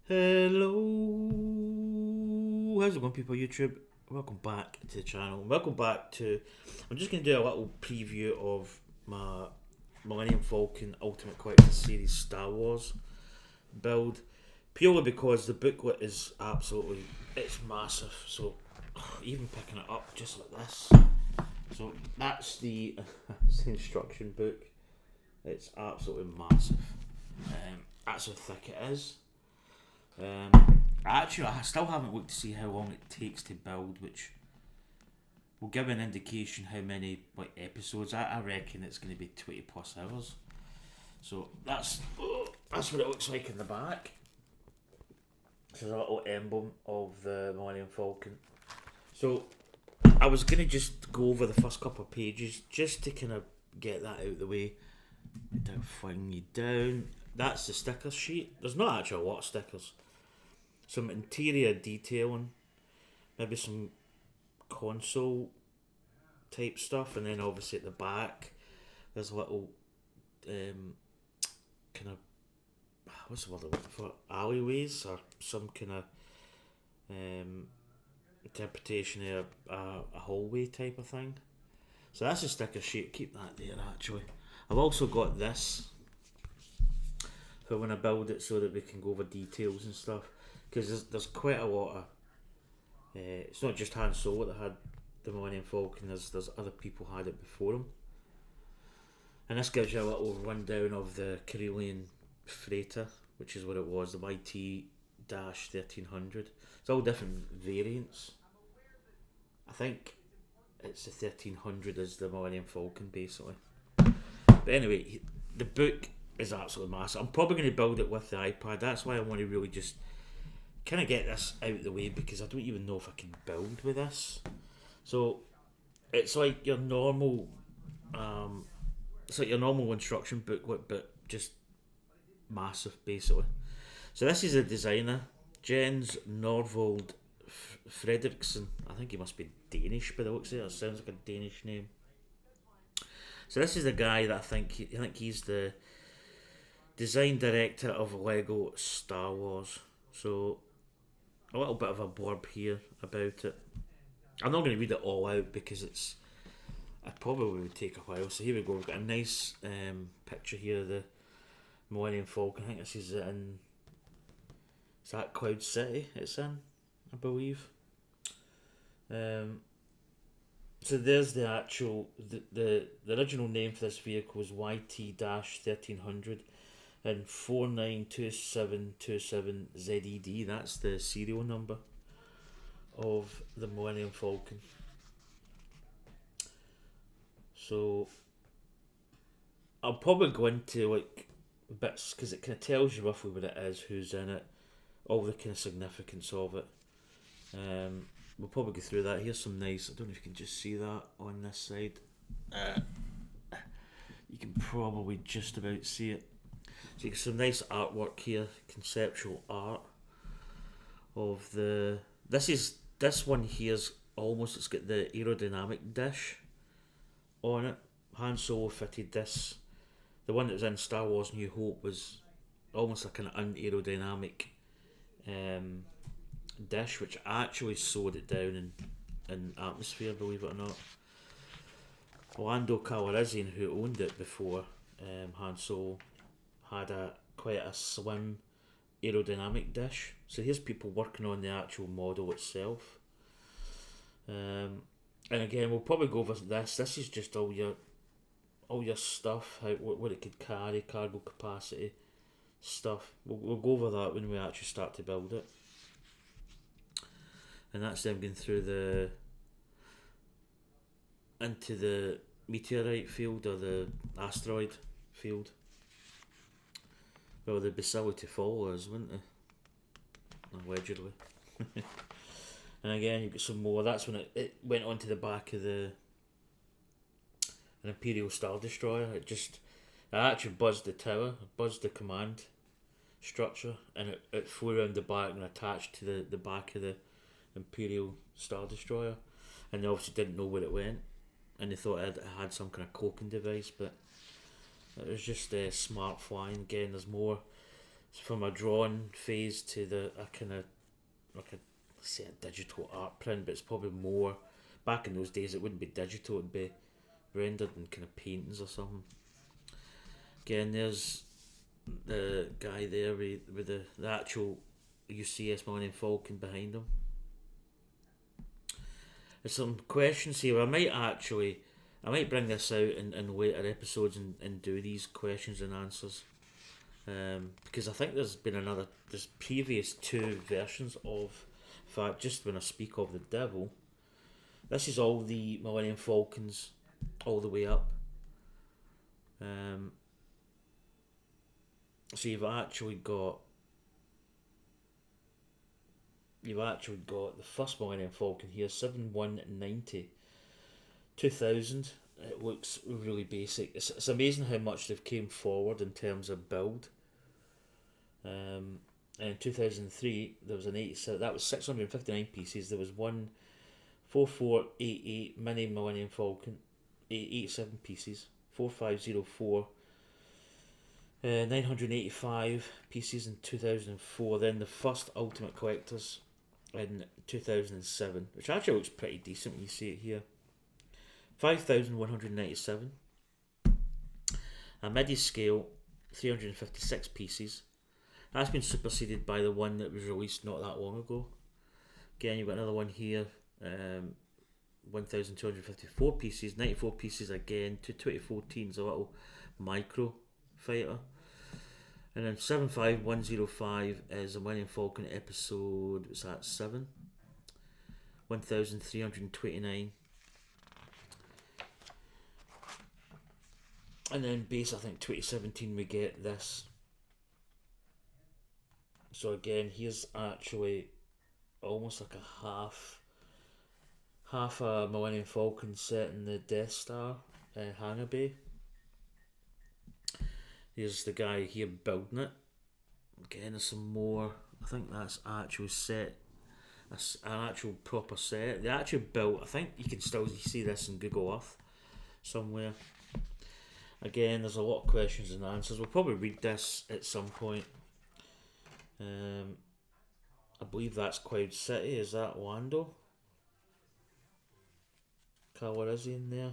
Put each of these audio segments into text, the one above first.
Hello, how's it going, people? YouTube, welcome back to the channel. Welcome back to. I'm just going to do a little preview of my Millennium Falcon Ultimate Collector Series Star Wars build, purely because the booklet is it's massive. So even picking it up just like this. So that's that's the instruction book. It's absolutely massive. That's how thick it is. I still haven't looked to see how long it takes to build, which will give an indication how many episodes. I reckon it's going to be 20 plus hours. So that's what it looks like in the back. This is a little emblem of the Millennium Falcon. So I was going to just go over the first couple of pages just to kind of get that out of the way. Don't fling you down. That's the sticker sheet. There's not actually a lot of stickers. Some interior detailing, maybe some console type stuff, and then obviously at the back there's little kind of what's the word I'm looking for, alleyways or some kind of interpretation of a hallway type of thing. So that's a sticker sheet. Keep that there. Actually, I've also got this for when I build it so that we can go over details and stuff. Because there's quite a lot of. It's not just Han Solo that had the Millennium Falcon. There's other people had it before him. And this gives you a little rundown of the Carillion freighter, which is what it was, the YT-1300. It's all different variants. I think it's the 1300 is the Millennium Falcon basically. But anyway, the book is absolutely massive. I'm probably going to build it with the iPad. That's why I want to really just kind of get this out of the way, because I don't even know if I can build with this. So it's like your normal instruction booklet, but just massive basically. So this is a designer, Jens Norvold Fredriksson. I think he must be Danish by the looks of it. It sounds like a Danish name. So this is the guy that I think he's the design director of Lego Star Wars. So a little bit of a blurb here about it. I'm not going to read it all out because it probably would take a while. So here we go. We've got a nice picture here of the Millennium Falcon. I think this is is that Cloud City it's in, I believe. So there's the actual the original name for this vehicle is YT-1300 and 492727ZED. That's the serial number of the Millennium Falcon. So I'll probably go into like bits because it kind of tells you roughly what it is, who's in it, all the kind of significance of it. We'll probably go through that. Here's some nice. I don't know if you can just see that on this side. You can probably just about see it. So you get some nice artwork here, conceptual art of the. This one here's almost. It's got the aerodynamic dish on it. Han Solo fitted this. The one that was in Star Wars New Hope was almost like an unaerodynamic dish, which actually slowed it down in atmosphere, believe it or not. Lando Calrissian, who owned it before Han Solo, had quite a slim aerodynamic dish. So here's people working on the actual model itself. And again, we'll probably go over this. This is just all your stuff, what it could carry, cargo capacity stuff. We'll go over that when we actually start to build it. And that's them going through into the meteorite field or the asteroid field. Well, they'd be silly to follow us, wouldn't they? Allegedly. And again, you've got some more. That's when it went onto the back of an Imperial Star Destroyer. It actually buzzed the tower, buzzed the command structure, and it flew around the back and attached to the back of the Imperial Star Destroyer. And they obviously didn't know where it went, and they thought it had some kind of cloaking device, but it was just smart flying. Again, there's more from a drawing phase to a kind of like a, say, a digital art print, but it's probably more. Back in those days, it wouldn't be digital; it'd be rendered in kind of paintings or something. Again, there's the guy there with the actual UCS Millennium Falcon behind him. There's some questions here. I might bring this out in later episodes and do these questions and answers. Because I think there's previous two versions of, in fact, just when I speak of the devil, this is all the Millennium Falcons all the way up. So you've actually got the first Millennium Falcon here, 7190, 2000. It looks really basic. It's amazing how much they've came forward in terms of build. And in 2003 there was an 87, that was 659 pieces. There was one 4488 mini Millennium Falcon, 87 pieces. 4504, 985 pieces in 2004. Then the first Ultimate Collectors in 2007, which actually looks pretty decent when you see it here. 5,197. A midi scale, 356 pieces. That's been superseded by the one that was released not that long ago. Again, you've got another one here, 1,254 pieces, 94 pieces again. 2014 is a little micro fighter. And then 75105 is a Millennium Falcon episode, what's that, 7? 1,329. And then base, I think 2017 we get this. So again, here's actually almost like a half a Millennium Falcon set in the Death Star hangar bay. Here's the guy here building it. Again, there's some more. I think that's actual set. That's an actual proper set. The actual built. I think you can still see this in Google Earth somewhere. Again, there's a lot of questions and answers. We'll probably read this at some point. I believe that's Cloud City. Is that Lando? What is he in there?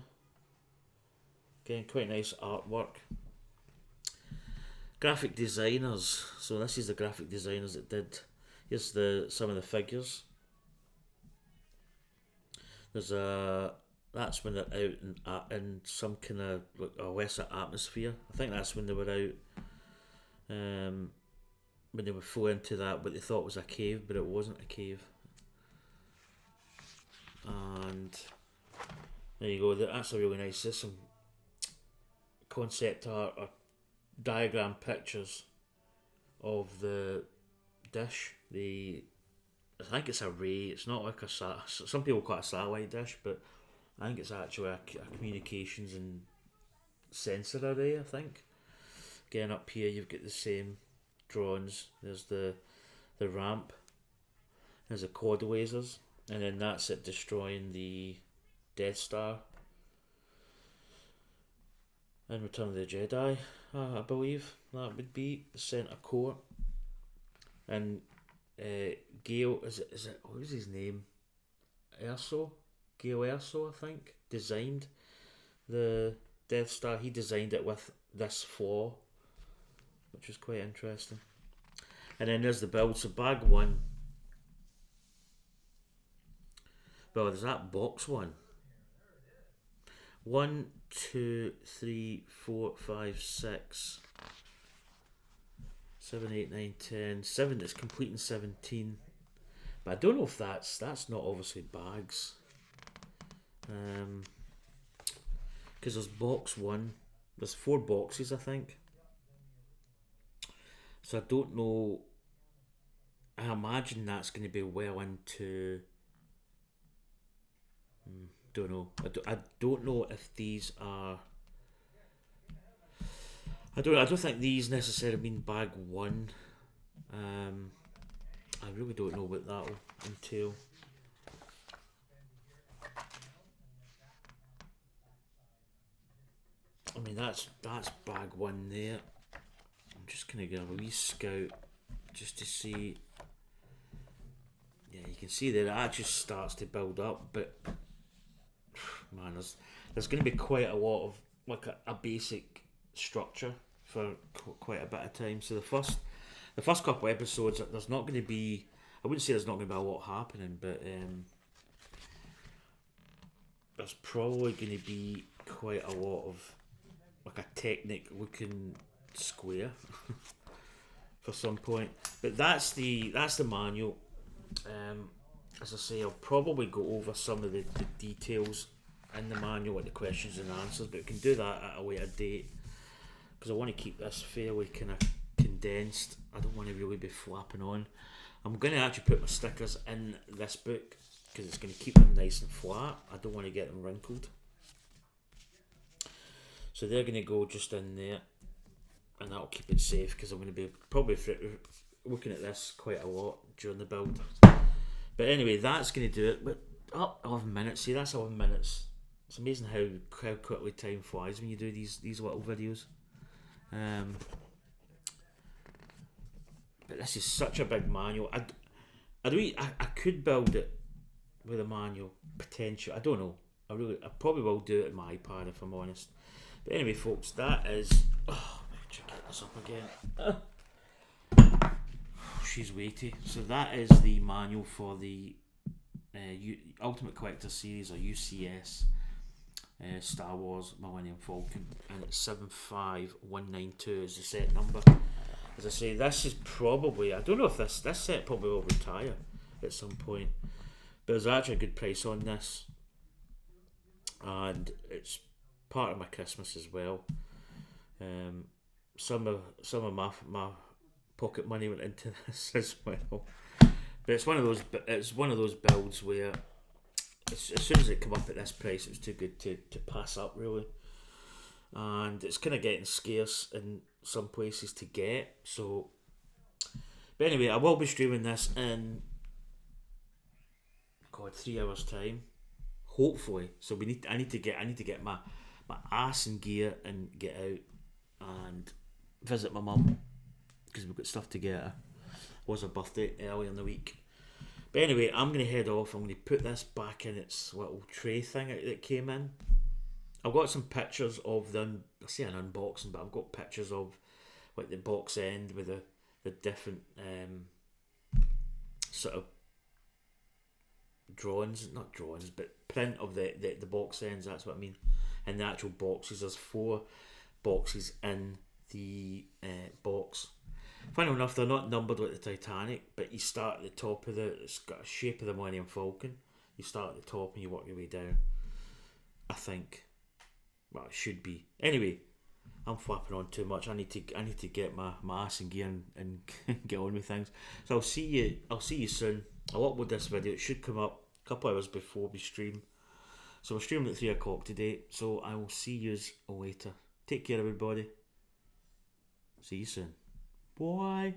Again, quite nice artwork. Graphic designers. So this is the graphic designers that did. Here's some of the figures. There's that's when they're out in some kind of like a lesser atmosphere. I think that's when they were out. When they would fall into that, what they thought was a cave, but it wasn't a cave. And there you go. That's a really nice. There's some concept art or diagram pictures of the dish. I think it's a ray. It's not like some people call it a satellite dish, but I think it's actually a communications and sensor array, I think. Again, up here you've got the same drawings. There's the ramp. There's the quad lasers, and then that's it destroying the Death Star in Return of the Jedi. I believe that would be the center core. And Gale, is it what was his name? Gale Erso, I think, designed the Death Star. He designed it with this flaw, which was quite interesting. And then there's the build. So bag one. Well, there's that box one. 1, 2, 3, 4, 5, 6, 7, 8, 9, 10. 7 is complete in 17. But I don't know if that's not obviously bags. Because there's box one. There's 4 boxes, I think. So I don't know. I imagine that's going to be well into. Don't know. I don't know if these are. I don't think these necessarily mean bag one. I really don't know what that will entail. I mean that's bag one there. just gonna give a wee scout just to see. Yeah, you can see that it actually starts to build up, but man, there's going to be quite a lot of like a basic structure for quite a bit of time. So the first couple of episodes, there's not going to be. I wouldn't say there's not going to be a lot happening, but there's probably going to be quite a lot of like a Technic looking square for some point. But that's the manual. As I say, I'll probably go over some of the details in the manual, like the questions and answers, but we can do that at a later date because I want to keep this fairly kind of condensed. I don't want to really be flapping on. I'm going to actually put my stickers in this book because it's going to keep them nice and flat. I don't want to get them wrinkled. So they're going to go just in there, and that'll keep it safe because I'm going to be probably looking at this quite a lot during the build. But anyway, that's going to do it. But 11 minutes. See, that's 11 minutes. It's amazing how quickly time flies when you do these little videos. But this is such a big manual. I could build it with a manual potential. I don't know. I probably will do it on my iPad if I'm honest. But anyway, folks, that is. Oh, I should get this up again. She's weighty. So that is the manual for the Ultimate Collector Series, or UCS Star Wars Millennium Falcon, and it's 75192 is the set number. As I say, this is probably, I don't know if this set probably will retire at some point, but there's actually a good price on this, and it's part of my Christmas as well. Some of my pocket money went into this as well, but it's one of those builds where as soon as it came up at this price, it was too good to pass up, really, and it's kind of getting scarce in some places to get. So, but anyway, I will be streaming this in 3 hours time, hopefully. So I need to get my ass in gear and get out and visit my mum, because we've got stuff to get her. It was her birthday earlier in the week. But anyway, I'm going to head off. I'm going to put this back in its little tray thing that came in. I've got some pictures of them. I say an unboxing, but I've got pictures of like the box end with the different sort of not drawings, but print of the box ends. That's what I mean. And the actual boxes. There's 4 boxes in the box. Funny enough, they're not numbered like the Titanic, but you start at the top of it's got a shape of the Millennium Falcon. You start at the top and you work your way down, I think. Well, it should be. Anyway, I'm flapping on too much. I need to get my ass in gear and get on with things. So I'll see you soon. I'll upload this video. It should come up a couple hours before we stream. So we're streaming at 3 o'clock today. So I will see you later. Take care, everybody. See you soon. Bye.